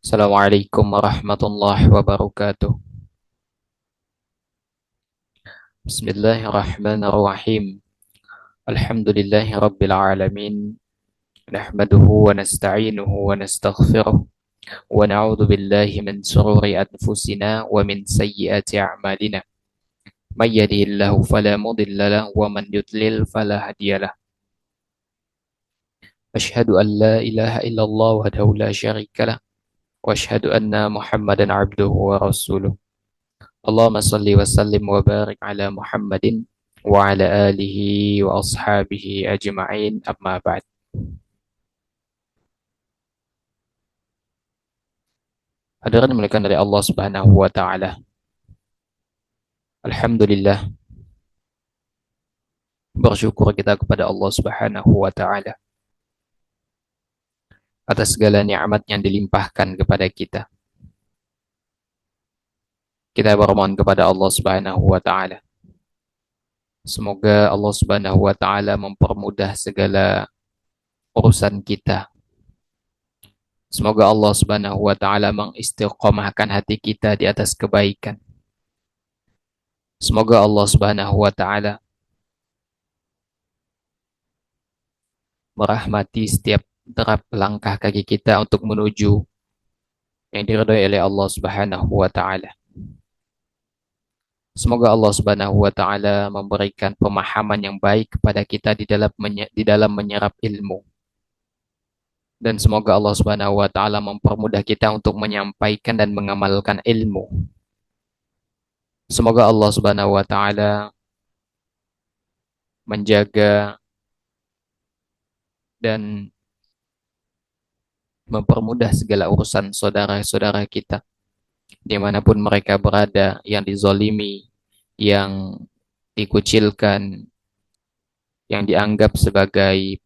Assalamualaikum warahmatullahi wabarakatuh. Bismillahirrahmanirrahim. Alhamdulillahi rabbil alamin. Nahmaduhu wa nasta'inuhu wa nastaghfiruh. Wa na'udzu billahi min shururi anfusina wa min sayyiati a'malina. May yahdihillahu fala mudilla lahu wa man yudlil fala hadiyalah. Asyhadu an la ilaha illallah wahdahu la syarika lah wa asyhadu anna Muhammadan 'abduhu wa rasuluh. Allahumma salli wa sallim wa barik ala Muhammadin wa ala alihi wa ashabihi ajma'in amma ba'd. Hadirin dimuliakan dari Allah Subhanahu wa taala. Alhamdulillah, bersyukur kita kepada Allah Subhanahu wa taala atas segala nikmat yang dilimpahkan kepada kita. Kita bermohon kepada Allah Subhanahu wa taala. Semoga Allah Subhanahu wa taala mempermudah segala urusan kita. Semoga Allah Subhanahu wa taala mengistiqomahkan hati kita di atas kebaikan. Semoga Allah Subhanahu wa taala merahmati setiap derap langkah kaki kita untuk menuju yang diridhai oleh Allah Subhanahu wa taala. Semoga Allah Subhanahu wa taala memberikan pemahaman yang baik kepada kita di dalam menyerap ilmu. Dan semoga Allah Subhanahu wa taala mempermudah kita untuk menyampaikan dan mengamalkan ilmu. Semoga Allah Subhanahu wa taala menjaga dan mempermudah segala urusan saudara-saudara kita dimanapun mereka berada, yang dizolimi, yang dikucilkan, yang dianggap sebagai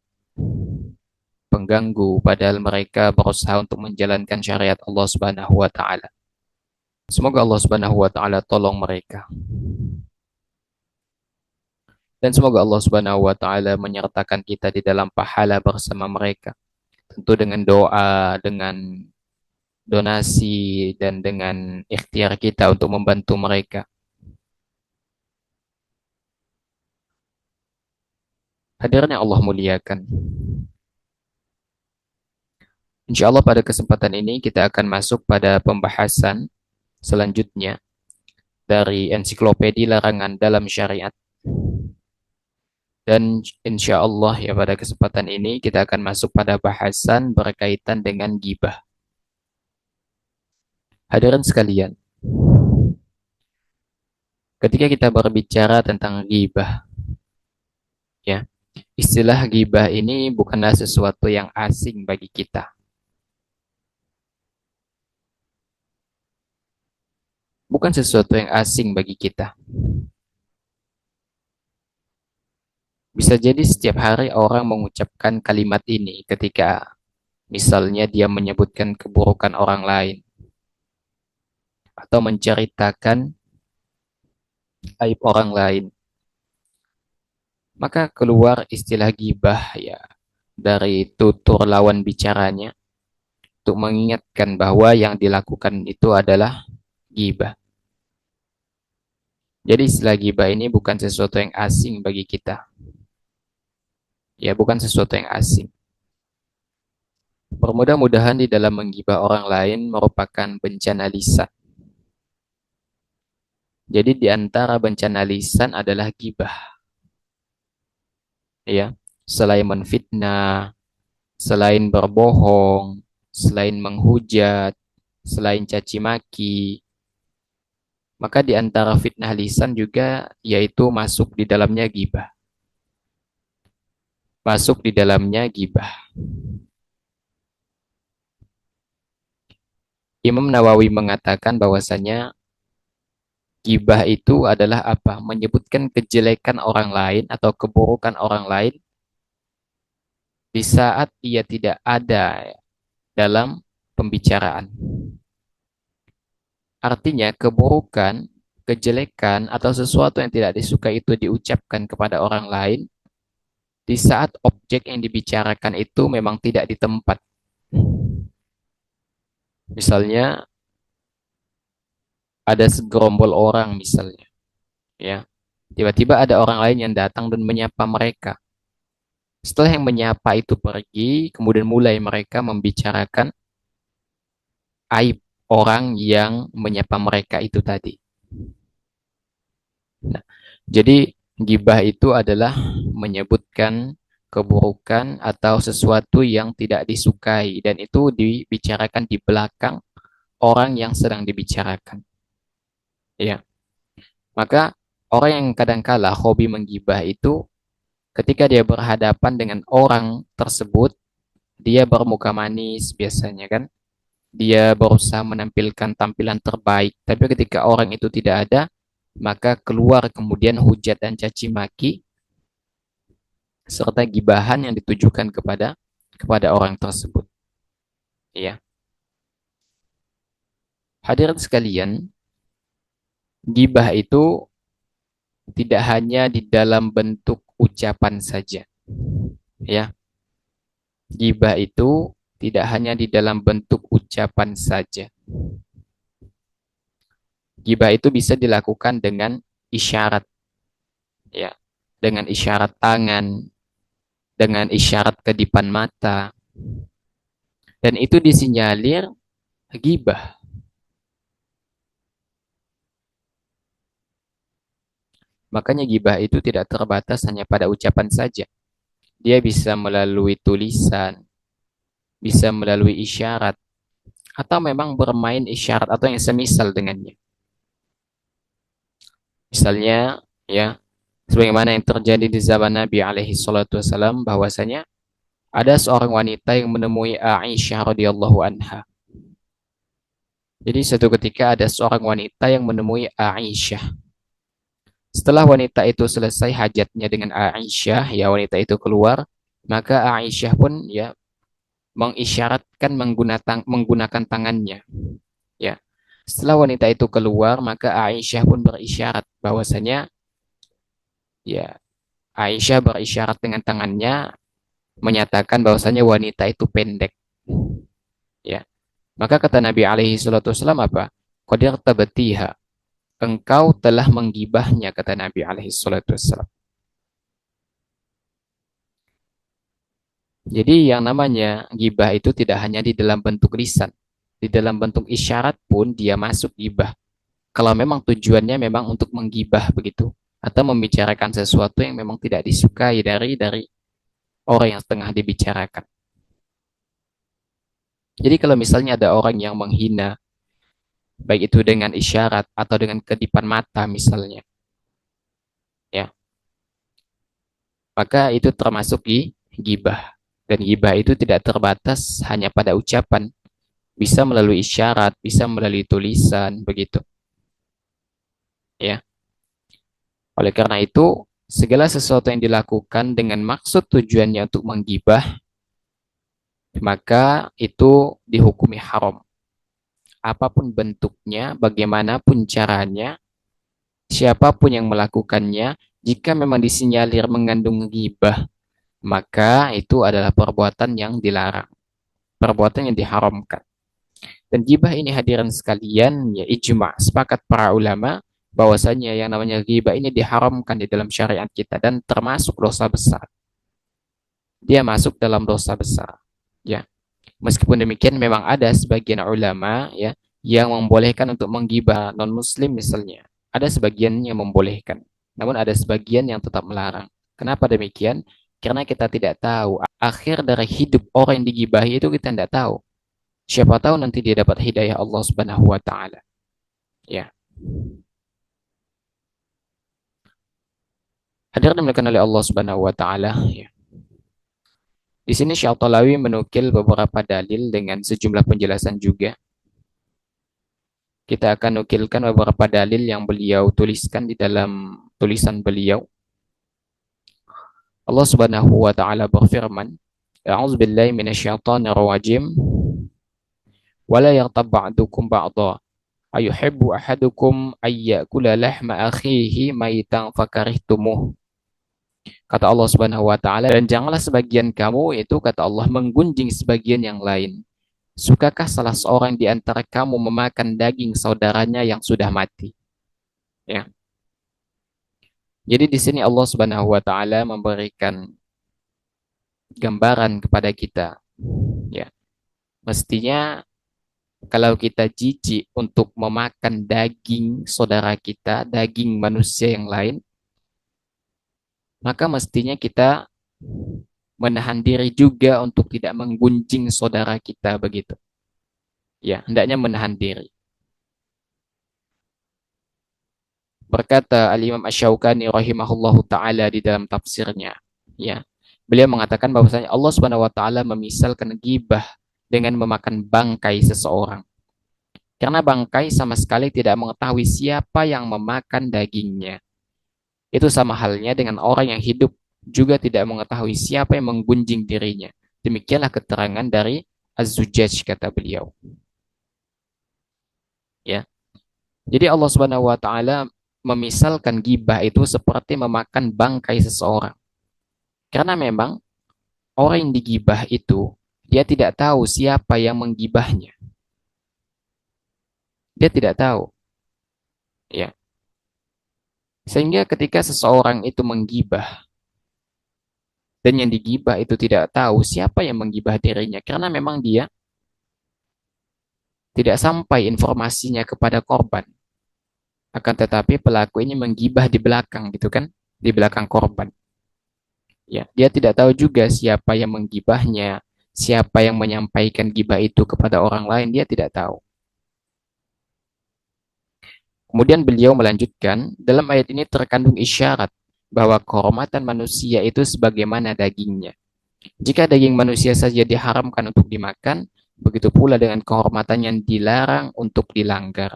pengganggu, padahal mereka berusaha untuk menjalankan syariat Allah Subhanahu wa taala. Semoga Allah Subhanahu wa taala tolong mereka. Dan semoga Allah Subhanahu wa taala menyertakan kita di dalam pahala bersama mereka. Tentu dengan doa, dengan donasi, dan dengan ikhtiar kita untuk membantu mereka. Hadirin yang Allah muliakan. Insya Allah pada kesempatan ini kita akan masuk pada pembahasan selanjutnya dari ensiklopedia larangan dalam syariat. Dan insya Allah ya pada kesempatan ini kita akan masuk pada bahasan berkaitan dengan ghibah. Hadirin sekalian, ketika kita berbicara tentang ghibah, ya, istilah ghibah ini bukanlah sesuatu yang asing bagi kita. Bukan sesuatu yang asing bagi kita. Bisa jadi setiap hari orang mengucapkan kalimat ini ketika misalnya dia menyebutkan keburukan orang lain atau menceritakan aib orang lain. Maka keluar istilah ghibah ya dari tutur lawan bicaranya untuk mengingatkan bahwa yang dilakukan itu adalah ghibah. Jadi istilah ghibah ini bukan sesuatu yang asing bagi kita. Ya, bukan sesuatu yang asing. Bermudah-mudahan di dalam menggibah orang lain merupakan bencana lisan. Jadi di antara bencana lisan adalah ghibah. Ya, selain menfitnah, selain berbohong, selain menghujat, selain caci maki, maka di antara fitnah lisan juga yaitu masuk di dalamnya ghibah. Masuk di dalamnya ghibah. Imam Nawawi mengatakan bahwasanya ghibah itu adalah apa? Menyebutkan kejelekan orang lain atau keburukan orang lain di saat ia tidak ada dalam pembicaraan. Artinya keburukan, kejelekan atau sesuatu yang tidak disukai itu diucapkan kepada orang lain di saat objek yang dibicarakan itu memang tidak di tempat. Misalnya ada segerombol orang misalnya, ya. Tiba-tiba ada orang lain yang datang dan menyapa mereka. Setelah yang menyapa itu pergi, kemudian mulai mereka membicarakan aib orang yang menyapa mereka itu tadi. Nah, jadi gibah itu adalah menyebutkan keburukan atau sesuatu yang tidak disukai dan itu dibicarakan di belakang orang yang sedang dibicarakan. Ya, maka orang yang kadangkala hobi menggibah itu ketika dia berhadapan dengan orang tersebut, dia bermuka manis biasanya kan. Dia berusaha menampilkan tampilan terbaik, tapi ketika orang itu tidak ada, maka keluar kemudian hujat dan caci maki serta gibahan yang ditujukan kepada orang tersebut. Ya, hadirin sekalian, gibah itu tidak hanya di dalam bentuk ucapan saja. Ya, gibah itu tidak hanya di dalam bentuk ucapan saja. Gibah itu bisa dilakukan dengan isyarat, ya, dengan isyarat tangan, dengan isyarat kedipan mata, dan itu disinyalir gibah. Makanya gibah itu tidak terbatas hanya pada ucapan saja. Dia bisa melalui tulisan, bisa melalui isyarat, atau memang bermain isyarat atau yang semisal dengannya. Misalnya, ya, sebagaimana yang terjadi di zaman Nabi alaihi salatu wasallam bahwasanya ada seorang wanita yang menemui Aisyah radhiyallahu anha. Jadi suatu ketika ada seorang wanita yang menemui Aisyah. Setelah wanita itu selesai hajatnya dengan Aisyah, ya wanita itu keluar, maka Aisyah pun ya mengisyaratkan menggunakan tangannya. Ya, setelah wanita itu keluar, maka Aisyah pun berisyarat bahwasanya ya Aisyah berisyarat dengan tangannya menyatakan bahwasanya wanita itu pendek. Ya, maka kata Nabi alaihi salatu wasallam apa? Qadir tabatiha. Engkau telah menggibahnya kata Nabi alaihi salatu wasallam. Jadi yang namanya gibah itu tidak hanya di dalam bentuk lisan, di dalam bentuk isyarat pun dia masuk gibah. Kalau memang tujuannya memang untuk menggibah begitu, atau membicarakan sesuatu yang memang tidak disukai dari orang yang tengah dibicarakan. Jadi kalau misalnya ada orang yang menghina, baik itu dengan isyarat atau dengan kedipan mata misalnya, ya, maka itu termasuk gibah. Dan gibah itu tidak terbatas hanya pada ucapan, bisa melalui isyarat, bisa melalui tulisan, begitu. Ya, oleh karena itu, segala sesuatu yang dilakukan dengan maksud tujuannya untuk menggibah, maka itu dihukumi haram. Apapun bentuknya, bagaimanapun caranya, siapapun yang melakukannya, jika memang disinyalir mengandung gibah, maka itu adalah perbuatan yang dilarang, perbuatan yang diharamkan. Dan gibah ini hadirin sekalian, ya ijma, sepakat para ulama bahwasanya yang namanya gibah ini diharamkan di dalam syariat kita dan termasuk dosa besar. Dia masuk dalam dosa besar. Ya, meskipun demikian memang ada sebagian ulama ya yang membolehkan untuk menggibah non muslim misalnya. Ada sebagian yang membolehkan. Namun ada sebagian yang tetap melarang. Kenapa demikian? Karena kita tidak tahu akhir dari hidup orang yang digibahi itu kita tidak tahu. Siapa tahu nanti dia dapat hidayah Allah Subhanahu wa taala. Ya. Hadirin dimuliakan oleh Allah Subhanahu wa taala, ya. Di sini Syaltalawi menukil beberapa dalil dengan sejumlah penjelasan juga. Kita akan nukilkan beberapa dalil yang beliau tuliskan di dalam tulisan beliau. Allah Subhanahu wa taala berfirman, "A'udzu billahi minasyaitonir rajim. Wala yaghtab ba'dukum ba'dha. Ayuhibbu ahadukum ayyakula lahma akhihi maitan fakarihtumuh." Kata Allah Subhanahu wa taala, dan janganlah sebagian kamu itu kata Allah menggunjing sebagian yang lain. Sukakah salah seorang di antara kamu memakan daging saudaranya yang sudah mati? Ya. Jadi di sini Allah Subhanahu wa taala memberikan gambaran kepada kita, ya. Mestinya kalau kita jijik untuk memakan daging saudara kita, daging manusia yang lain, maka mestinya kita menahan diri juga untuk tidak menggunjing saudara kita begitu. Ya, hendaknya menahan diri. Berkata Al-Imam Asy-Syaukani rahimahullahu taala di dalam tafsirnya, ya. Beliau mengatakan bahwasanya Allah Subhanahu wa taala memisalkan ghibah dengan memakan bangkai seseorang. Karena bangkai sama sekali tidak mengetahui siapa yang memakan dagingnya. Itu sama halnya dengan orang yang hidup juga tidak mengetahui siapa yang menggunjing dirinya. Demikianlah keterangan dari Az-Zujjaj kata beliau. Ya. Jadi Allah Subhanahu wa taala memisalkan gibah itu seperti memakan bangkai seseorang. Karena memang orang yang digibah itu dia tidak tahu siapa yang menggibahnya. Dia tidak tahu, ya. Sehingga ketika seseorang itu menggibah dan yang digibah itu tidak tahu siapa yang menggibah dirinya karena memang dia tidak sampai informasinya kepada korban. Akan tetapi pelaku ini menggibah di belakang gitu kan, di belakang korban. Ya, dia tidak tahu juga siapa yang menggibahnya, siapa yang menyampaikan gibah itu kepada orang lain, dia tidak tahu. Kemudian beliau melanjutkan, dalam ayat ini terkandung isyarat bahwa kehormatan manusia itu sebagaimana dagingnya. Jika daging manusia saja diharamkan untuk dimakan, begitu pula dengan kehormatan yang dilarang untuk dilanggar.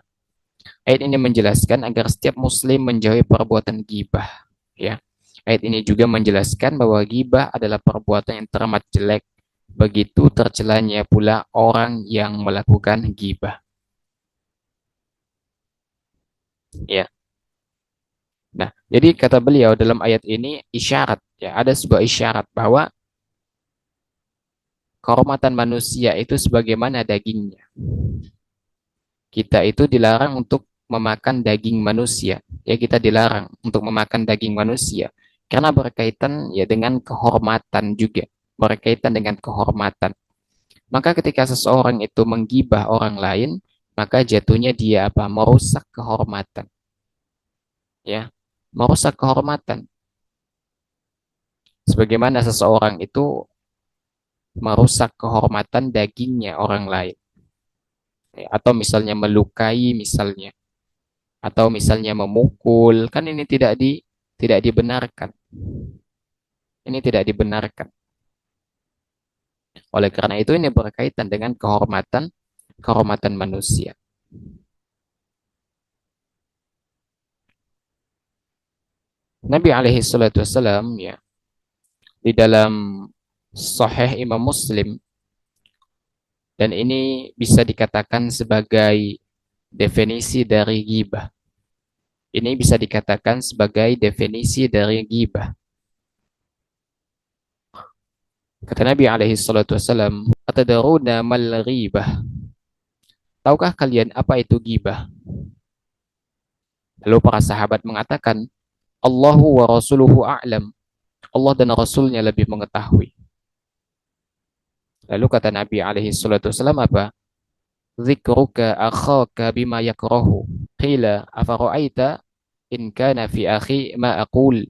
Ayat ini menjelaskan agar setiap muslim menjauhi perbuatan gibah. Ya. Ayat ini juga menjelaskan bahwa gibah adalah perbuatan yang teramat jelek. Begitu tercelanya pula orang yang melakukan gibah. Ya. Nah, jadi kata beliau dalam ayat ini isyarat, ya, ada sebuah isyarat bahwa kehormatan manusia itu sebagaimana dagingnya. Kita itu dilarang untuk memakan daging manusia. Ya, kita dilarang untuk memakan daging manusia karena berkaitan ya dengan kehormatan juga, berkaitan dengan kehormatan. Maka ketika seseorang itu menggibah orang lain, maka jatuhnya dia apa? Merusak kehormatan. Ya, merusak kehormatan. Sebagaimana seseorang itu merusak kehormatan dagingnya orang lain. Ya, atau misalnya melukai misalnya, atau misalnya memukul, kan ini tidak dibenarkan. Ini tidak dibenarkan. Oleh karena itu ini berkaitan dengan kehormatan manusia. Nabi alaihi salatu wasallam ya di dalam Sahih Imam Muslim, dan ini bisa dikatakan sebagai definisi dari ghibah. Ini bisa dikatakan sebagai definisi dari ghibah. Kata Nabi alaihi salatu wasallam, "Atadaruna mal ghibah?" Tahukah kalian apa itu ghibah? Lalu para sahabat mengatakan, Allahu wa rasuluhu a'lam. Allah dan Rasulnya lebih mengetahui. Lalu kata Nabi alaihi salatu wasallam apa? Zikruka akhaka bima yakrahu. Qila afara'aita in kana fi akhi ma aqul.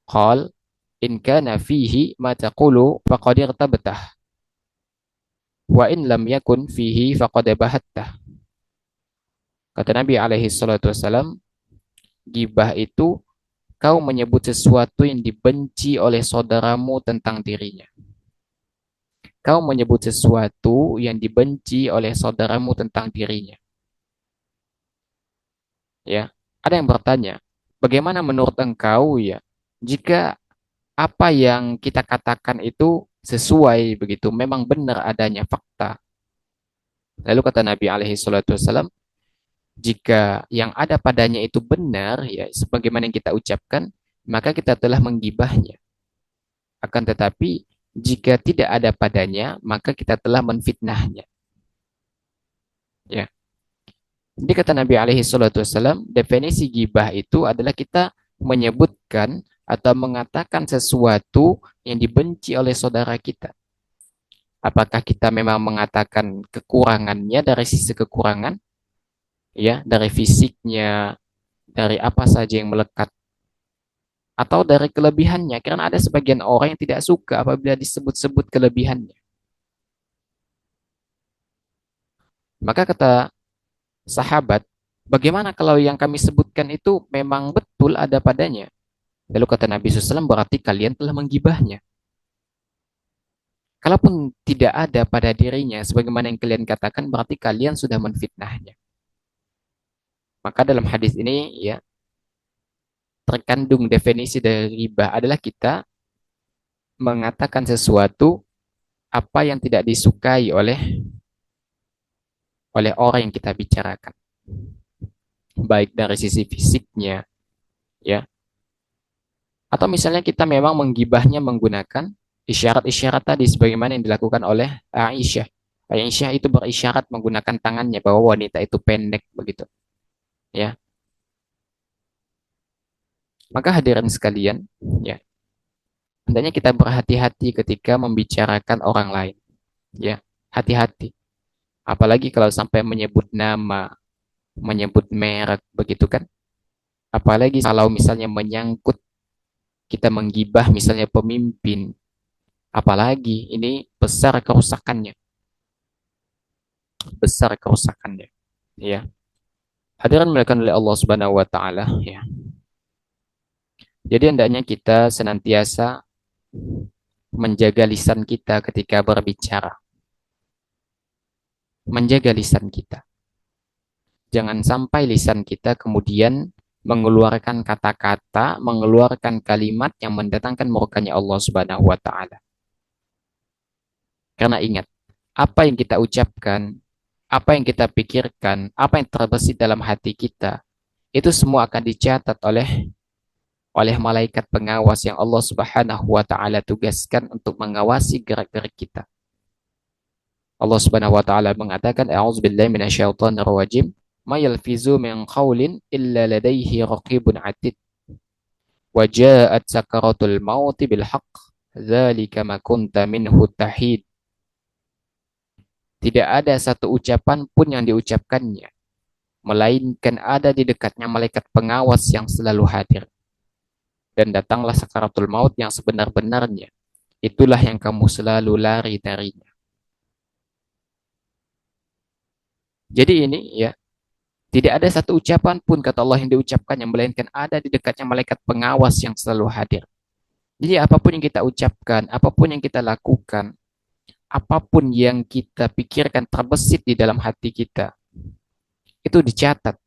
Qal in kana fihi ma taqulu faqad irtabtah. Wa in lam yakun fihi faqad bahattah. Kata Nabi alaihi salatu wasallam, gibah itu kau menyebut sesuatu yang dibenci oleh saudaramu tentang dirinya. Kau menyebut sesuatu yang dibenci oleh saudaramu tentang dirinya. Ya, ada yang bertanya, bagaimana menurut engkau ya jika apa yang kita katakan itu sesuai begitu, memang benar adanya fakta. Lalu kata Nabi alaihi salatu wasallam, jika yang ada padanya itu benar ya sebagaimana yang kita ucapkan, maka kita telah menggibahnya. Akan tetapi jika tidak ada padanya, maka kita telah menfitnahnya. Ya. Jadi kata Nabi alaihi salatu wasallam, definisi gibah itu adalah kita menyebutkan atau mengatakan sesuatu yang dibenci oleh saudara kita. Apakah kita memang mengatakan kekurangannya dari sisi kekurangan, ya, dari fisiknya, dari apa saja yang melekat, atau dari kelebihannya? Karena ada sebagian orang yang tidak suka apabila disebut-sebut kelebihannya. Maka kata sahabat, bagaimana kalau yang kami sebutkan itu memang betul ada padanya? Lalu kata Nabi SAW, berarti kalian telah menggibahnya. Kalaupun tidak ada pada dirinya, sebagaimana yang kalian katakan, berarti kalian sudah menfitnahnya. Maka dalam hadis ini, ya, terkandung definisi dari riba adalah kita mengatakan sesuatu apa yang tidak disukai oleh orang yang kita bicarakan, baik dari sisi fisiknya, ya, atau misalnya kita memang menggibahnya menggunakan isyarat-isyarat tadi sebagaimana yang dilakukan oleh Aisyah. Aisyah itu berisyarat menggunakan tangannya bahwa wanita itu pendek begitu, ya. Maka hadirin sekalian, ya, hendaknya kita berhati-hati ketika membicarakan orang lain, ya. Hati-hati. Apalagi kalau sampai menyebut nama, menyebut merek begitu kan. Apalagi kalau misalnya menyangkut kita menggibah misalnya pemimpin, apalagi ini besar kerusakannya, besar kerusakannya, ya. Hadirin dimuliakan oleh Allah Subhanahu wa taala, ya. Jadi hendaknya kita senantiasa menjaga lisan kita ketika berbicara, menjaga lisan kita. Jangan sampai lisan kita kemudian mengeluarkan kata-kata, mengeluarkan kalimat yang mendatangkan murkanya Allah Subhanahu wa taala. Karena ingat, apa yang kita ucapkan, apa yang kita pikirkan, apa yang terbesit dalam hati kita, itu semua akan dicatat oleh malaikat pengawas yang Allah Subhanahu wa taala tugaskan untuk mengawasi gerak-gerik kita. Allah Subhanahu wa taala mengatakan, "A'udzubillahi minasyaitonir rajim, ma yalfizu min qaulin illa ladaihi raqibun 'atid. Wa ja'at sakaratul maut bil haqq, dzalika ma kunta minhu tahid." Tidak ada satu ucapan pun yang diucapkannya, melainkan ada di dekatnya malaikat pengawas yang selalu hadir. Dan datanglah sakaratul maut yang sebenar-benarnya. Itulah yang kamu selalu lari darinya. Jadi ini, ya, tidak ada satu ucapan pun kata Allah yang diucapkan yang melainkan ada di dekatnya malaikat pengawas yang selalu hadir. Jadi apapun yang kita ucapkan, apapun yang kita lakukan, apapun yang kita pikirkan terbesit di dalam hati kita, itu dicatat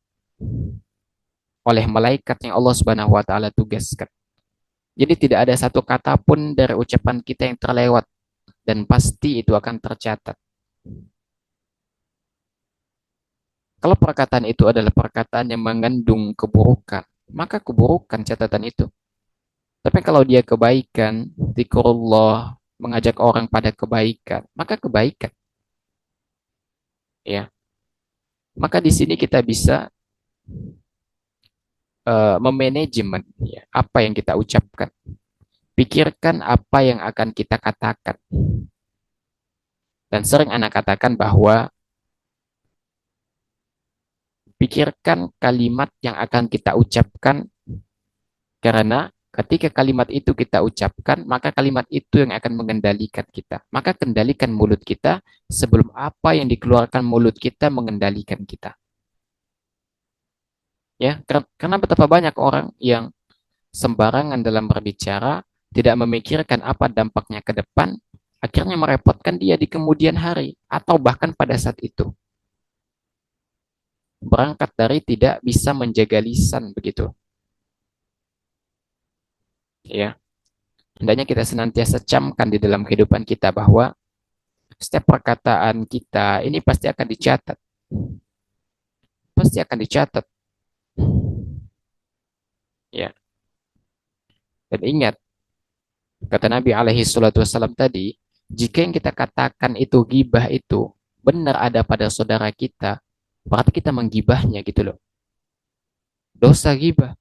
oleh malaikat yang Allah Subhanahu wa taala tugaskan. Jadi tidak ada satu kata pun dari ucapan kita yang terlewat dan pasti itu akan tercatat. Kalau perkataan itu adalah perkataan yang mengandung keburukan, maka keburukan catatan itu. Tapi kalau dia kebaikan, zikrullah, mengajak orang pada kebaikan, maka kebaikan. Ya. Maka di sini kita bisa memanajemen, ya, apa yang kita ucapkan. Pikirkan apa yang akan kita katakan. Dan sering anak katakan bahwa pikirkan kalimat yang akan kita ucapkan, karena ketika kalimat itu kita ucapkan, maka kalimat itu yang akan mengendalikan kita. Maka kendalikan mulut kita sebelum apa yang dikeluarkan mulut kita mengendalikan kita. Ya, karena betapa banyak orang yang sembarangan dalam berbicara, tidak memikirkan apa dampaknya ke depan, akhirnya merepotkan dia di kemudian hari atau bahkan pada saat itu. Berangkat dari tidak bisa menjaga lisan begitu. Ya, hendaknya kita senantiasa camkan di dalam kehidupan kita bahwa setiap perkataan kita ini pasti akan dicatat. Pasti akan dicatat. Ya. Dan ingat, kata Nabi alaihi salatu wasallam tadi, jika yang kita katakan itu gibah itu benar ada pada saudara kita, berarti kita menggibahnya gitu loh. Dosa gibah.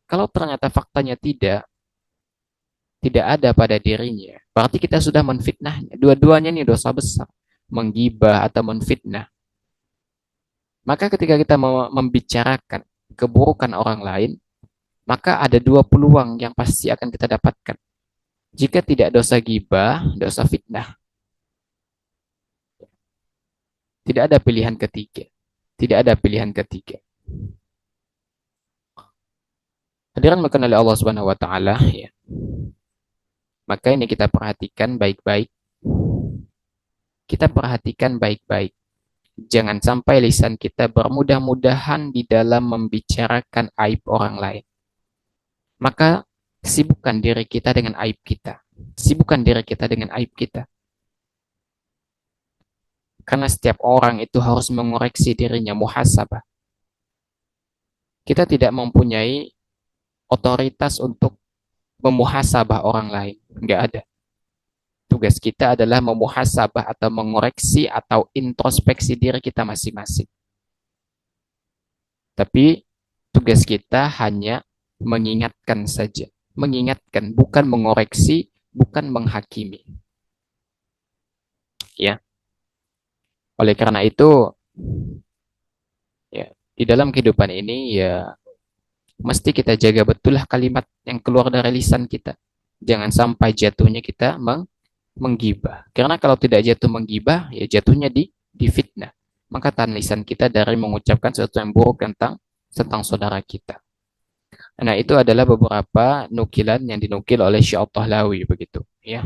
Kalau ternyata faktanya tidak ada pada dirinya, berarti kita sudah menfitnahnya. Dua-duanya ini dosa besar, menggibah atau menfitnah. Maka ketika kita membicarakan keburukan orang lain, maka ada dua peluang yang pasti akan kita dapatkan. Jika tidak dosa gibah, dosa fitnah. Tidak ada pilihan ketiga. Tidak ada pilihan ketiga. Hadiran makan oleh Allah Subhanahu wa taala ya. Maka ini kita perhatikan baik-baik. Kita perhatikan baik-baik. Jangan sampai lisan kita bermudah-mudahan di dalam membicarakan aib orang lain. Maka sibukkan diri kita dengan aib kita. Sibukkan diri kita dengan aib kita. Karena setiap orang itu harus mengoreksi dirinya, muhasabah. Kita tidak mempunyai otoritas untuk memuhasabah orang lain. Nggak ada. Tugas kita adalah memuhasabah atau mengoreksi atau introspeksi diri kita masing-masing. Tapi tugas kita hanya mengingatkan saja. Mengingatkan, bukan mengoreksi, bukan menghakimi. Ya. Oleh karena itu, ya, di dalam kehidupan ini ya mesti kita jaga betul lah kalimat yang keluar dari lisan kita. Jangan sampai jatuhnya kita menggibah. Karena kalau tidak jatuh menggibah, ya jatuhnya di fitnah. Maka tahan lisan kita dari mengucapkan sesuatu yang buruk tentang saudara kita. Nah, itu adalah beberapa nukilan yang dinukil oleh Syekh Tahlawi begitu, ya.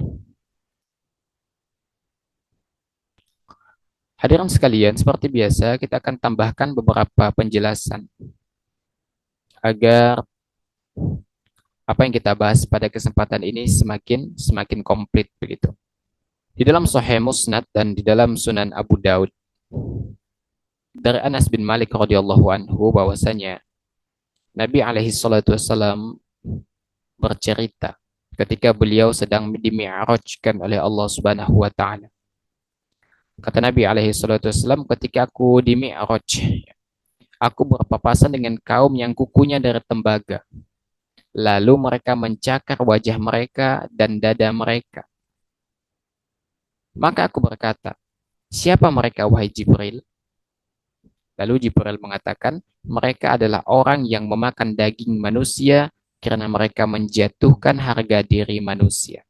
Hadirin sekalian, seperti biasa kita akan tambahkan beberapa penjelasan agar apa yang kita bahas pada kesempatan ini semakin semakin komplit begitu. Di dalam Sahih Musnad dan di dalam Sunan Abu Daud dari Anas bin Malik radhiyallahu anhu bahwasanya Nabi alaihi salatu wasallam bercerita ketika beliau sedang dimi'rajkan oleh Allah Subhanahu wa taala. Kata Nabi alaihi salatu wasallam, ketika aku dimi'raj, aku berpapasan dengan kaum yang kukunya dari tembaga. Lalu mereka mencakar wajah mereka dan dada mereka. Maka aku berkata, siapa mereka wahai Jibril? Lalu Jibril mengatakan, mereka adalah orang yang memakan daging manusia karena mereka menjatuhkan harga diri manusia.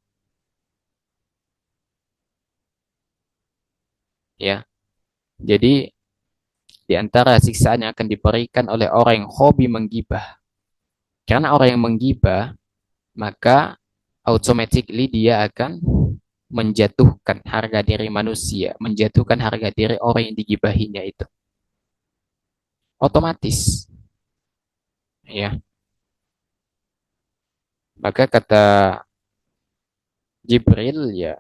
Ya, jadi di antara siksaan yang akan diberikan oleh orang yang hobi menggibah. Karena orang yang menggibah, maka automatically dia akan menjatuhkan harga diri manusia, menjatuhkan harga diri orang yang digibahinya itu. Otomatis. Ya. Maka kata Jibril, ya,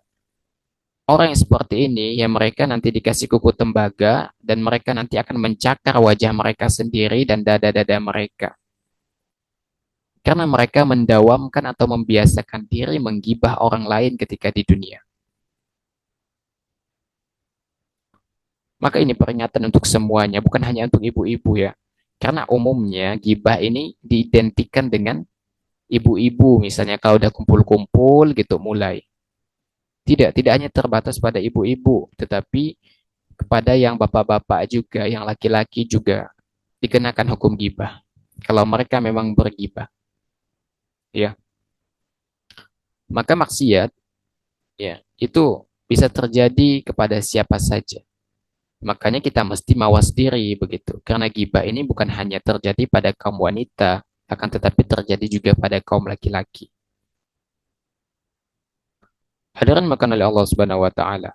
orang yang seperti ini, ya mereka nanti dikasih kuku tembaga, dan mereka nanti akan mencakar wajah mereka sendiri dan dada-dada mereka. Karena mereka mendawamkan atau membiasakan diri menggibah orang lain ketika di dunia. Maka ini peringatan untuk semuanya, bukan hanya untuk ibu-ibu ya. Karena umumnya gibah ini diidentikan dengan ibu-ibu, misalnya kalau udah kumpul-kumpul gitu mulai. Tidak hanya terbatas pada ibu-ibu, tetapi kepada yang bapak-bapak juga, yang laki-laki juga dikenakan hukum gibah. Kalau mereka memang bergibah, ya. Maka maksiat, ya, itu bisa terjadi kepada siapa saja. Makanya kita mesti mawas diri begitu. Karena gibah ini bukan hanya terjadi pada kaum wanita, akan tetapi terjadi juga pada kaum laki-laki. Hadirin makan oleh Allah Subhanahu wa taala.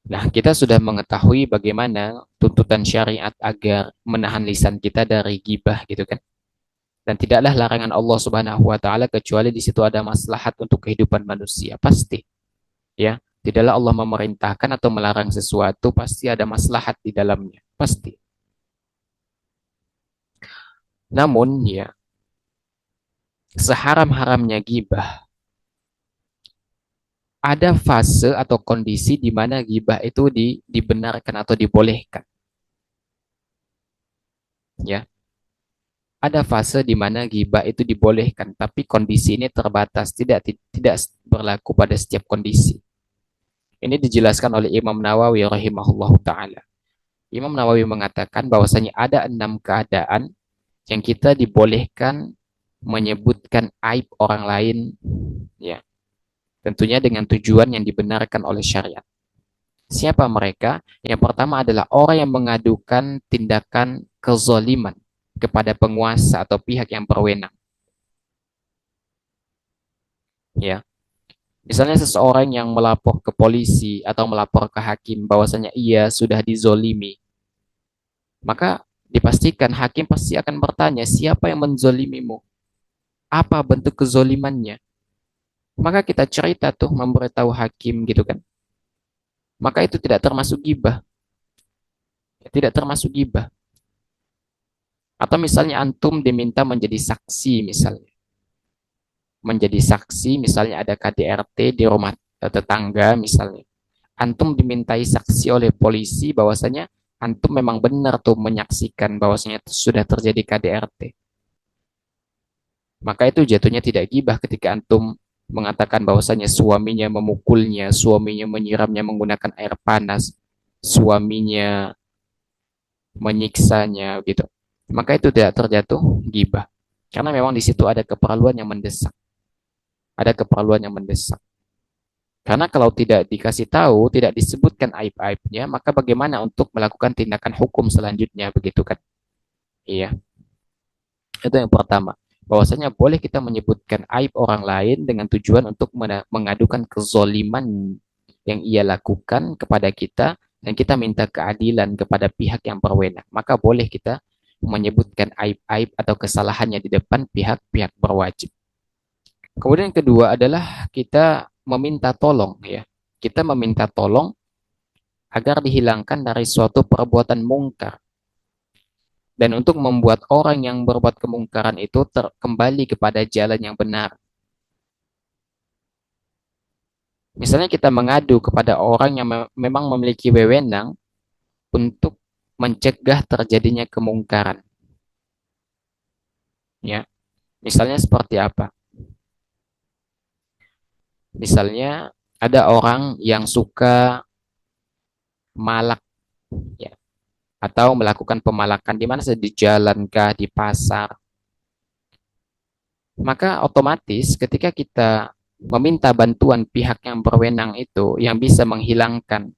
Nah, kita sudah mengetahui bagaimana tuntutan syariat agar menahan lisan kita dari gibah gitu kan. Dan tidaklah larangan Allah Subhanahu wa taala kecuali di situ ada maslahat untuk kehidupan manusia, pasti. Ya, tidaklah Allah memerintahkan atau melarang sesuatu pasti ada maslahat di dalamnya, pasti. Namun ya, seharam-haramnya gibah, ada fase atau kondisi di mana ghibah itu dibenarkan atau dibolehkan. Ya, ada fase di mana ghibah itu dibolehkan, tapi kondisi ini terbatas, tidak berlaku pada setiap kondisi. Ini dijelaskan oleh Imam Nawawi rahimahullah taala. Imam Nawawi mengatakan bahwasanya ada 6 keadaan yang kita dibolehkan menyebutkan aib orang lain, ya, tentunya dengan tujuan yang dibenarkan oleh syariat. Siapa mereka? Yang pertama adalah orang yang mengadukan tindakan kezaliman kepada penguasa atau pihak yang berwenang. Ya, misalnya seseorang yang melapor ke polisi atau melapor ke hakim bahwasanya ia sudah dizolimi, maka dipastikan hakim pasti akan bertanya, siapa yang menzolimimu? Apa bentuk kezolimannya? Maka kita cerita tuh memberitahu hakim gitu kan. Maka itu tidak termasuk gibah, tidak termasuk gibah. Atau misalnya antum diminta menjadi saksi misalnya. Menjadi saksi misalnya ada KDRT di rumah tetangga misalnya. Antum dimintai saksi oleh polisi bahwasanya antum memang benar tuh menyaksikan bahwasanya sudah terjadi KDRT. Maka itu jatuhnya tidak gibah ketika antum mengatakan bahwasanya suaminya memukulnya, suaminya menyiramnya menggunakan air panas, suaminya menyiksanya gitu. Maka itu tidak terjatuh gibah. Karena memang di situ ada keperluan yang mendesak. Ada keperluan yang mendesak. Karena kalau tidak dikasih tahu, tidak disebutkan aib-aibnya, maka bagaimana untuk melakukan tindakan hukum selanjutnya, begitu kan? Iya, itu yang pertama. Bahwasanya boleh kita menyebutkan aib orang lain dengan tujuan untuk mengadukan kezoliman yang ia lakukan kepada kita dan kita minta keadilan kepada pihak yang berwenang. Maka boleh kita menyebutkan aib-aib atau kesalahannya di depan pihak-pihak berwajib. Kemudian yang kedua adalah kita meminta tolong ya. Kita meminta tolong agar dihilangkan dari suatu perbuatan mungkar dan untuk membuat orang yang berbuat kemungkaran itu kembali kepada jalan yang benar. Misalnya kita mengadu kepada orang yang memang memiliki wewenang untuk mencegah terjadinya kemungkaran. Ya, misalnya seperti apa? Misalnya ada orang yang suka malak, ya, atau melakukan pemalakan di mana di jalan kah, di pasar. Maka otomatis ketika kita meminta bantuan pihak yang berwenang itu yang bisa menghilangkan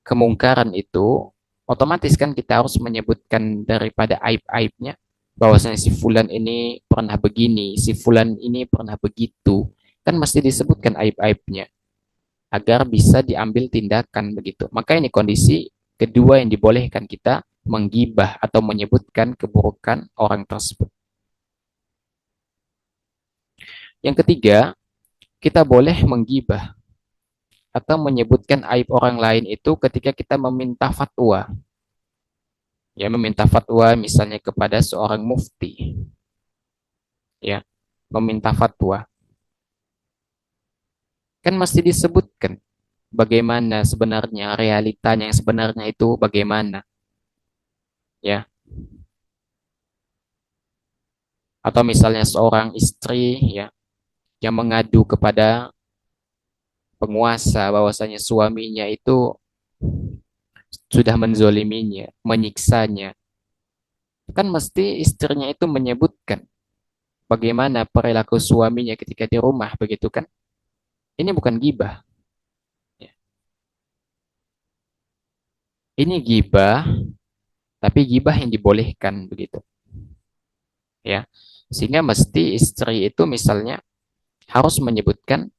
kemungkaran itu, otomatis kan kita harus menyebutkan daripada aib-aibnya bahwasanya si fulan ini pernah begini, si fulan ini pernah begitu. Kan mesti disebutkan aib-aibnya agar bisa diambil tindakan begitu. Maka ini kondisi kedua yang dibolehkan kita menggibah atau menyebutkan keburukan orang tersebut. Yang ketiga, kita boleh menggibah atau menyebutkan aib orang lain itu ketika kita meminta fatwa. Ya, meminta fatwa misalnya kepada seorang mufti. Ya, meminta fatwa. Kan mesti disebutkan bagaimana sebenarnya realitanya yang sebenarnya itu bagaimana. Ya, atau misalnya seorang istri ya yang mengadu kepada penguasa bahwasanya suaminya itu sudah menzoliminya, menyiksanya. Kan mesti istrinya itu menyebutkan bagaimana perilaku suaminya ketika di rumah, begitu kan? Ini bukan gibah. Ya. Ini gibah, tapi gibah yang dibolehkan, begitu. Ya, sehingga mesti istri itu misalnya harus menyebutkan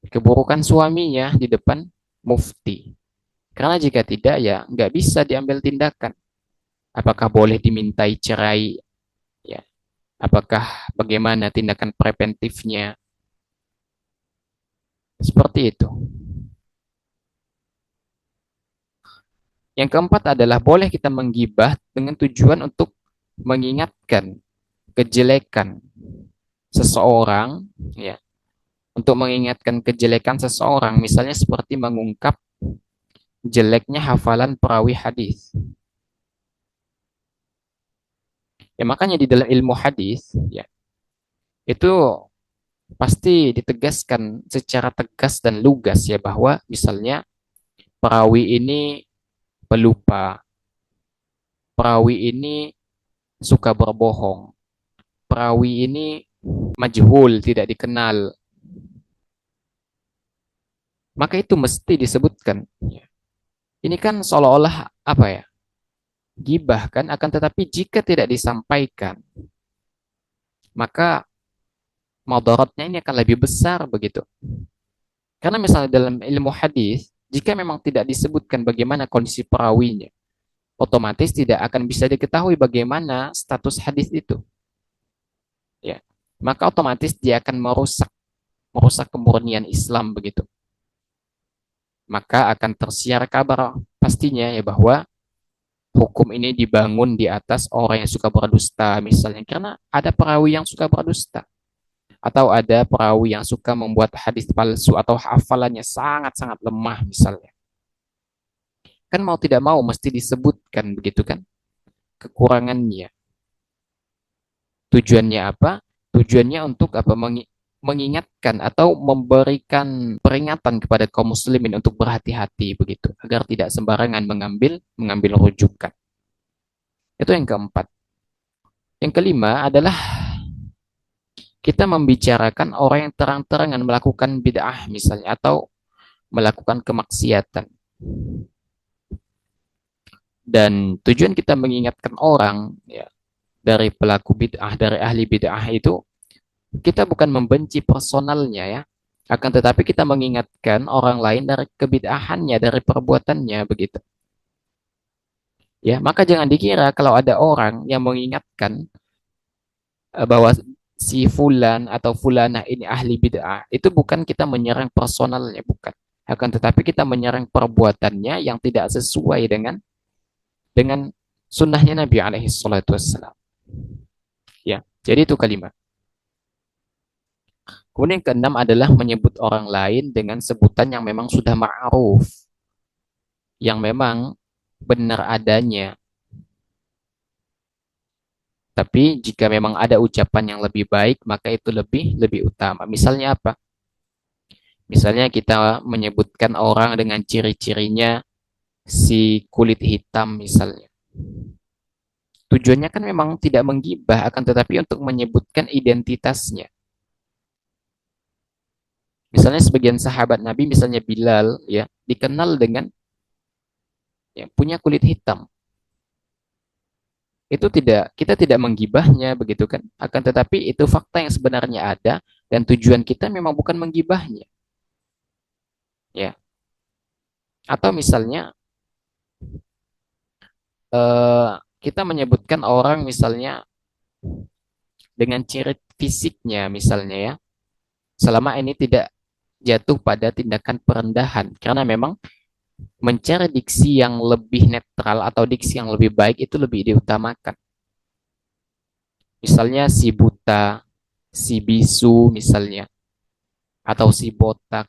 keburukan suaminya di depan mufti. Karena jika tidak, ya nggak bisa diambil tindakan. Apakah boleh dimintai cerai? Ya, apakah bagaimana tindakan preventifnya? Seperti itu. Yang keempat adalah boleh kita menggibah dengan tujuan untuk mengingatkan kejelekan seseorang, ya, untuk mengingatkan kejelekan seseorang, misalnya seperti mengungkap jeleknya hafalan perawi hadis. Ya makanya di dalam ilmu hadis ya itu pasti ditegaskan secara tegas dan lugas ya bahwa misalnya perawi ini pelupa, perawi ini suka berbohong, perawi ini majhul, tidak dikenal. Maka itu mesti disebutkan. Ini kan seolah-olah apa ya? Gibah kan, akan tetapi jika tidak disampaikan, maka madaratnya ini akan lebih besar begitu. Karena misalnya dalam ilmu hadis, jika memang tidak disebutkan bagaimana kondisi perawinya, otomatis tidak akan bisa diketahui bagaimana status hadis itu. Ya, maka otomatis dia akan merusak kemurnian Islam begitu. Maka akan tersiar kabar pastinya ya bahwa hukum ini dibangun di atas orang yang suka berdusta misalnya karena ada perawi yang suka berdusta atau ada perawi yang suka membuat hadis palsu atau hafalannya sangat-sangat lemah misalnya. Kan mau tidak mau mesti disebutkan begitu kan kekurangannya. Tujuannya apa? Tujuannya untuk apa? Mengingatkan atau memberikan peringatan kepada kaum muslimin untuk berhati-hati begitu agar tidak sembarangan mengambil rujukan. Itu yang keempat. Yang kelima adalah kita membicarakan orang yang terang-terangan melakukan bid'ah misalnya atau melakukan kemaksiatan. Dan tujuan kita mengingatkan orang ya dari pelaku bid'ah, dari ahli bid'ah itu kita bukan membenci personalnya ya, akan tetapi kita mengingatkan orang lain dari kebid'ahannya, dari perbuatannya begitu. Ya, maka jangan dikira kalau ada orang yang mengingatkan bahwa si fulan atau fulana ini ahli bid'ah, itu bukan kita menyerang personalnya, bukan. Akan tetapi kita menyerang perbuatannya yang tidak sesuai dengan sunnahnya Nabi alaihi salatu wassalam. Ya, jadi itu kalimat. Kemudian yang keenam adalah menyebut orang lain dengan sebutan yang memang sudah ma'ruf, yang memang benar adanya. Tapi jika memang ada ucapan yang lebih baik, maka itu lebih lebih utama. Misalnya apa? Misalnya kita menyebutkan orang dengan ciri-cirinya si kulit hitam misalnya. Tujuannya kan memang tidak menggibah, akan tetapi untuk menyebutkan identitasnya. Misalnya sebagian sahabat Nabi, misalnya Bilal, ya dikenal dengan ya, punya kulit hitam. Itu tidak kita tidak menggibahnya begitu kan, akan tetapi itu fakta yang sebenarnya ada dan tujuan kita memang bukan menggibahnya. Ya, atau misalnya eh, kita menyebutkan orang misalnya dengan ciri fisiknya misalnya ya, selama ini tidak jatuh pada tindakan perendahan karena memang mencari diksi yang lebih netral atau diksi yang lebih baik itu lebih diutamakan. Misalnya si buta, si bisu misalnya, atau si botak,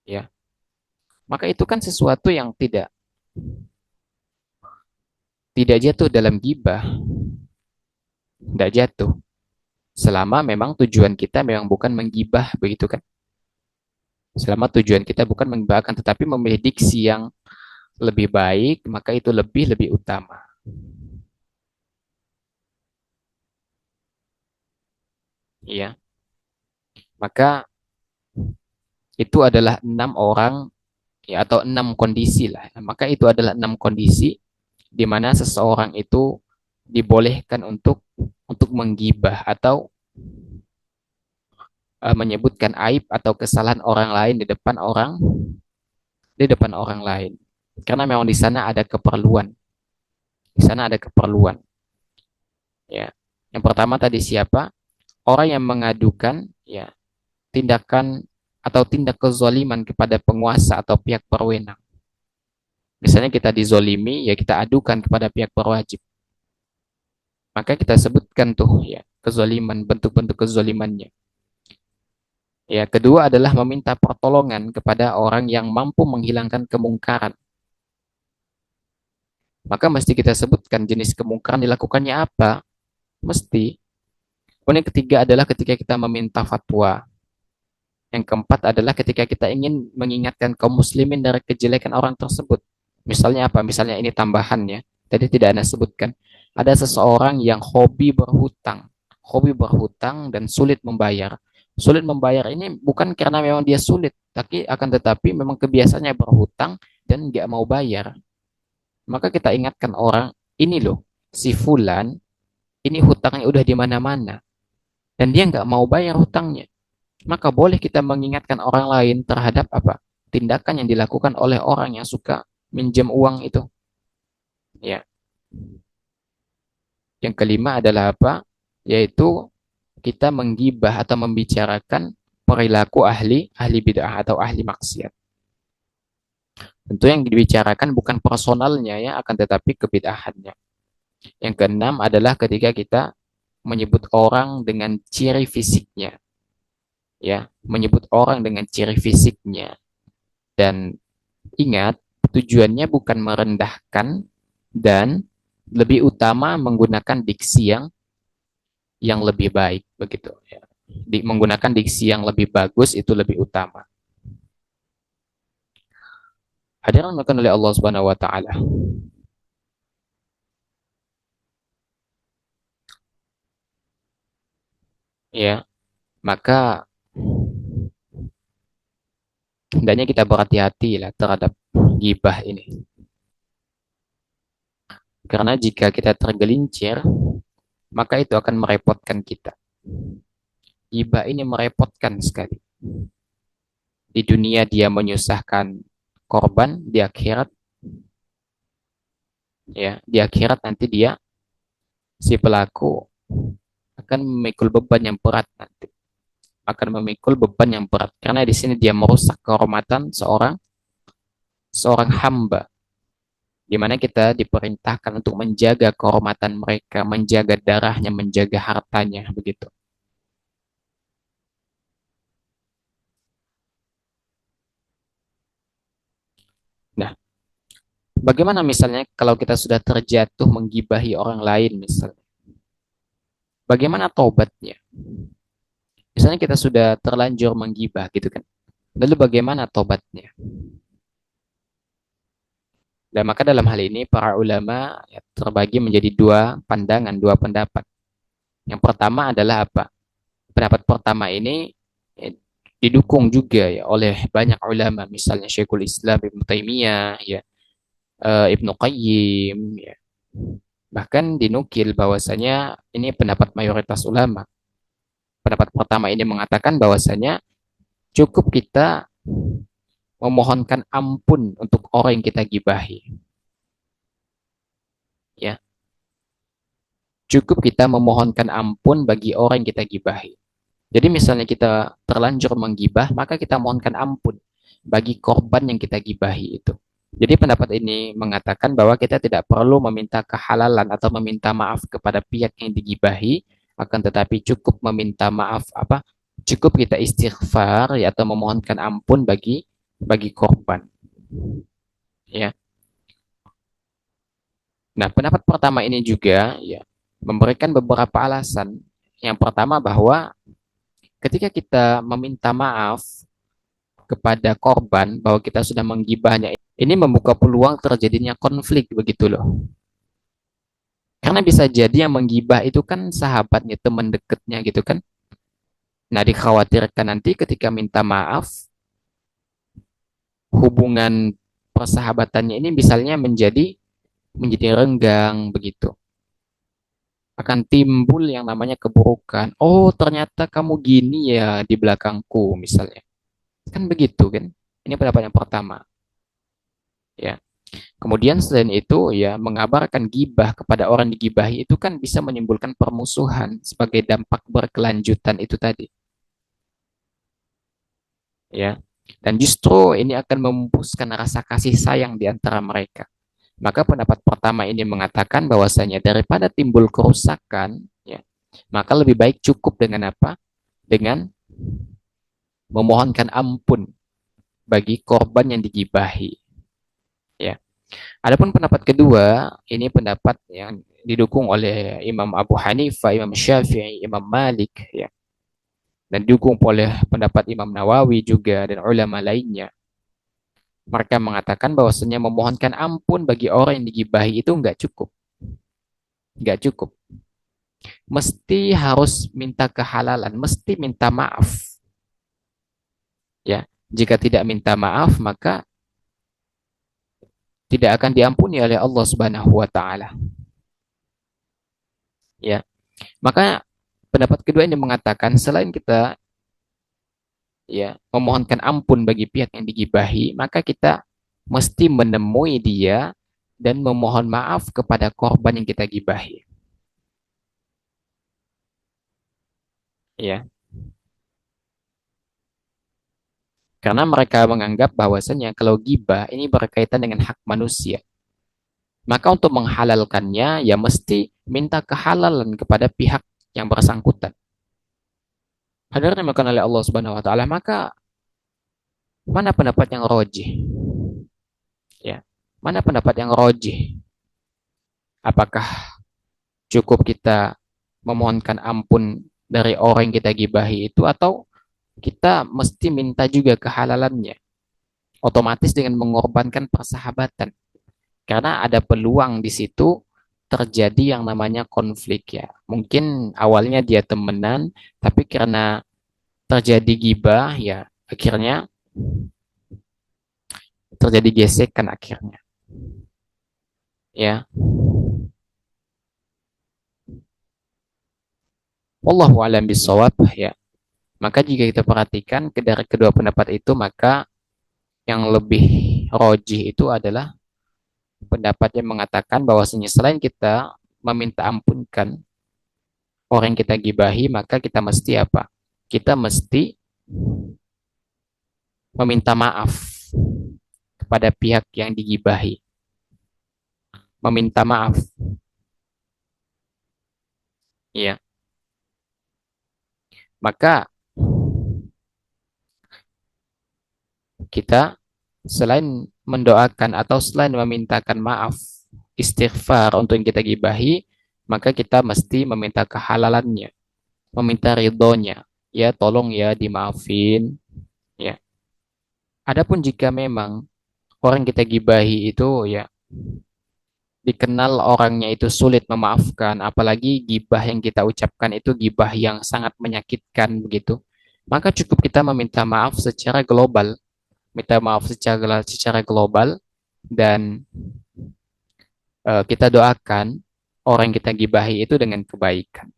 ya. Maka itu kan sesuatu yang tidak jatuh dalam gibah, tidak jatuh. Selama memang tujuan kita memang bukan menggibah, begitu kan? Selama tujuan kita bukan menggibahkan, tetapi memilih diksi yang lebih baik, maka itu lebih lebih utama. Ya, maka itu adalah 6 orang ya atau 6 kondisi lah. Maka itu adalah 6 kondisi di mana seseorang itu dibolehkan untuk menggibah atau menyebutkan aib atau kesalahan orang lain di depan orang lain. Karena memang di sana ada keperluan. Di sana ada keperluan. Ya. Yang pertama tadi siapa? Orang yang mengadukan ya tindakan atau tindak kezaliman kepada penguasa atau pihak berwenang. Misalnya kita dizolimi, ya kita adukan kepada pihak berwajib. Maka kita sebutkan tuh ya kezaliman, bentuk-bentuk kezalimannya. Ya, kedua adalah meminta pertolongan kepada orang yang mampu menghilangkan kemungkaran. Maka mesti kita sebutkan jenis kemungkaran dilakukannya apa. Mesti. Kemudian yang ketiga adalah ketika kita meminta fatwa. Yang keempat adalah ketika kita ingin mengingatkan kaum muslimin dari kejelekan orang tersebut. Misalnya apa? Misalnya ini tambahannya. Tadi tidak Anda sebutkan. Ada seseorang yang hobi berhutang. Hobi berhutang dan sulit membayar. Sulit membayar ini bukan karena memang dia sulit, tapi akan tetapi memang kebiasaannya berhutang dan nggak mau bayar. Maka kita ingatkan orang, ini loh, si Fulan, ini hutangnya udah di mana-mana. Dan dia nggak mau bayar hutangnya. Maka boleh kita mengingatkan orang lain terhadap apa? Tindakan yang dilakukan oleh orang yang suka minjem uang itu. Ya. Yang kelima adalah apa? Yaitu kita menggibah atau membicarakan perilaku ahli bid'ah atau ahli maksiat. Tentu yang dibicarakan bukan personalnya ya, akan tetapi kebid'ahannya. Yang keenam adalah ketika kita menyebut orang dengan ciri fisiknya, ya, menyebut orang dengan ciri fisiknya. Dan ingat, tujuannya bukan merendahkan dan lebih utama menggunakan diksi yang lebih baik begitu ya. Menggunakan diksi yang lebih bagus itu lebih utama. Hadirin melakukan oleh Allah Subhanahu wa taala. Ya, maka hendaknya kita berhati-hati lah terhadap gibah ini. Karena jika kita tergelincir, maka itu akan merepotkan kita. Gibah ini merepotkan sekali. Di dunia dia menyusahkan korban, di akhirat ya, di akhirat nanti dia si pelaku akan memikul beban yang berat nanti. Akan memikul beban yang berat karena di sini dia merusak kehormatan seorang seorang hamba, di mana kita diperintahkan untuk menjaga kehormatan mereka, menjaga darahnya, menjaga hartanya begitu. Nah, bagaimana misalnya kalau kita sudah terjatuh menggibahi orang lain misalnya? Bagaimana tobatnya? Misalnya kita sudah terlanjur menggibah gitu kan. Lalu bagaimana tobatnya? Dan maka dalam hal ini para ulama ya, terbagi menjadi dua pandangan, dua pendapat. Yang pertama adalah apa? Pendapat pertama ini ya, didukung juga ya oleh banyak ulama, misalnya Syekhul Islam Ibnu Taimiyah, ya, Ibnu Qayyim, ya. Bahkan dinukil bahwasanya ini pendapat mayoritas ulama. Pendapat pertama ini mengatakan bahwasanya cukup kita memohonkan ampun untuk orang yang kita gibahi. Ya, cukup kita memohonkan ampun bagi orang yang kita gibahi. Jadi misalnya kita terlanjur menggibah, maka kita mohonkan ampun bagi korban yang kita gibahi itu. Jadi pendapat ini mengatakan bahwa kita tidak perlu meminta kehalalan atau meminta maaf kepada pihak yang digibahi, akan tetapi cukup meminta maaf apa? Cukup kita istighfar ya, atau memohonkan ampun bagi korban. Ya. Nah, pendapat pertama ini juga ya memberikan beberapa alasan. Yang pertama bahwa ketika kita meminta maaf kepada korban bahwa kita sudah menggibahnya, ini membuka peluang terjadinya konflik begitu loh. Karena bisa jadi yang menggibah itu kan sahabatnya, teman dekatnya gitu kan. Nah, dikhawatirkan nanti ketika minta maaf, hubungan persahabatannya ini misalnya menjadi renggang begitu. Akan timbul yang namanya keburukan. Oh, ternyata kamu gini ya di belakangku misalnya. Kan begitu kan? Ini pendapat yang pertama. Ya. Kemudian selain itu ya mengabarkan gibah kepada orang digibahi itu kan bisa menimbulkan permusuhan sebagai dampak berkelanjutan itu tadi. Ya. Dan justru ini akan memupuskan rasa kasih sayang di antara mereka. Maka pendapat pertama ini mengatakan bahwasanya daripada timbul kerusakan, ya, maka lebih baik cukup dengan apa? Dengan memohonkan ampun bagi korban yang digibahi. Ya. Adapun pendapat kedua, ini pendapat yang didukung oleh Imam Abu Hanifah, Imam Syafi'i, Imam Malik, ya, dan didukung oleh pendapat Imam Nawawi juga dan ulama lainnya. Mereka mengatakan bahwasanya memohonkan ampun bagi orang yang digibahi itu nggak cukup. Mesti harus minta kehalalan, mesti minta maaf. Ya, jika tidak minta maaf maka tidak akan diampuni oleh Allah Subhanahu wa taala. Ya, maka pendapat kedua ini mengatakan selain kita ya memohonkan ampun bagi pihak yang digibahi, maka kita mesti menemui dia dan memohon maaf kepada korban yang kita gibahi. Ya, karena mereka menganggap bahwasanya kalau gibah ini berkaitan dengan hak manusia. Maka untuk menghalalkannya ya mesti minta kehalalan kepada pihak yang bersangkutan. Hadirin yang dimakan oleh Allah Subhanahu wa taala, maka mana pendapat yang rojih? Ya. Mana pendapat yang rojih? Apakah cukup kita memohonkan ampun dari orang yang kita gibahi itu atau kita mesti minta juga kehalalannya? Otomatis dengan mengorbankan persahabatan. Karena ada peluang di situ terjadi yang namanya konflik ya. Mungkin awalnya dia temenan, tapi karena terjadi gibah ya akhirnya terjadi gesekan akhirnya. Ya. Wallahu a'lam bishawab ya. Maka jika kita perhatikan dari kedua pendapat itu maka yang lebih rojih itu adalah pendapat yang mengatakan bahwasanya selain kita meminta ampunkan orang yang kita gibahi maka kita mesti apa? Kita mesti meminta maaf kepada pihak yang digibahi. Meminta maaf. Ya. Maka kita selain mendoakan atau selain memintakan maaf, istighfar untuk yang kita gibahi, maka kita mesti meminta kehalalannya, meminta ridhonya. Ya, tolong ya dimaafin. Ya. Adapun jika memang orang kita gibahi itu ya dikenal orangnya itu sulit memaafkan, apalagi gibah yang kita ucapkan itu gibah yang sangat menyakitkan begitu, maka cukup kita meminta maaf secara global, minta maaf secara global dan kita doakan orang yang kita gibahi itu dengan kebaikan.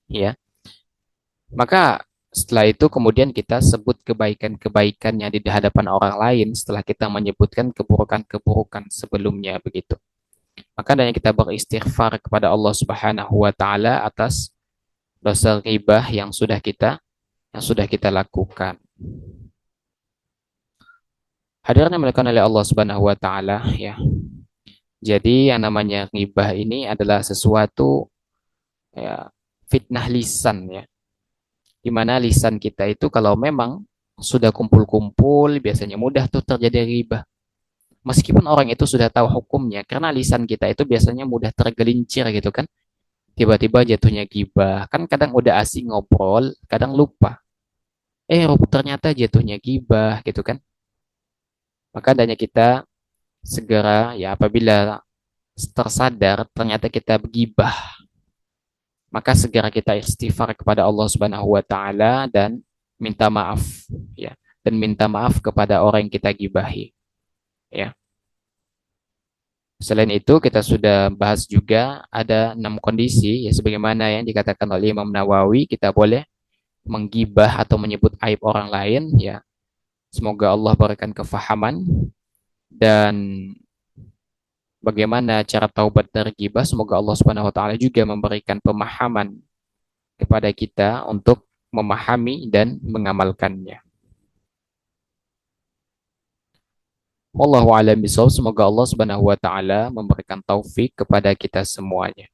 Ya, maka setelah itu kemudian kita sebut kebaikan-kebaikannya di hadapan orang lain setelah kita menyebutkan keburukan-keburukan sebelumnya begitu. Maka dari kita beristighfar kepada Allah Subhanahu wa taala atas dosa ghibah yang sudah kita lakukan. Hadirin yang dimuliakan oleh Allah Subhanahu wa taala ya. Jadi yang namanya ghibah ini adalah sesuatu ya fitnah lisan ya. Di mana lisan kita itu kalau memang sudah kumpul-kumpul biasanya mudah tuh terjadi ghibah. Meskipun orang itu sudah tahu hukumnya karena lisan kita itu biasanya mudah tergelincir gitu kan. Tiba-tiba jatuhnya gibah. Kan kadang udah asik ngobrol, kadang lupa. Ternyata jatuhnya gibah gitu kan. Maka adanya kita segera ya apabila tersadar ternyata kita gibah, maka segera kita istighfar kepada Allah Subhanahu wa taala dan minta maaf ya. Dan minta maaf kepada orang yang kita gibahi ya. Selain itu kita sudah bahas juga ada 6 kondisi ya sebagaimana yang dikatakan oleh Imam Nawawi kita boleh menggibah atau menyebut aib orang lain ya. Semoga Allah berikan kefahaman dan bagaimana cara taubat dari gibah. Semoga Allah Subhanahu wa taala juga memberikan pemahaman kepada kita untuk memahami dan mengamalkannya. Wallahu a'lam bishawab. Semoga Allah Subhanahu wa taala memberikan taufik kepada kita semuanya.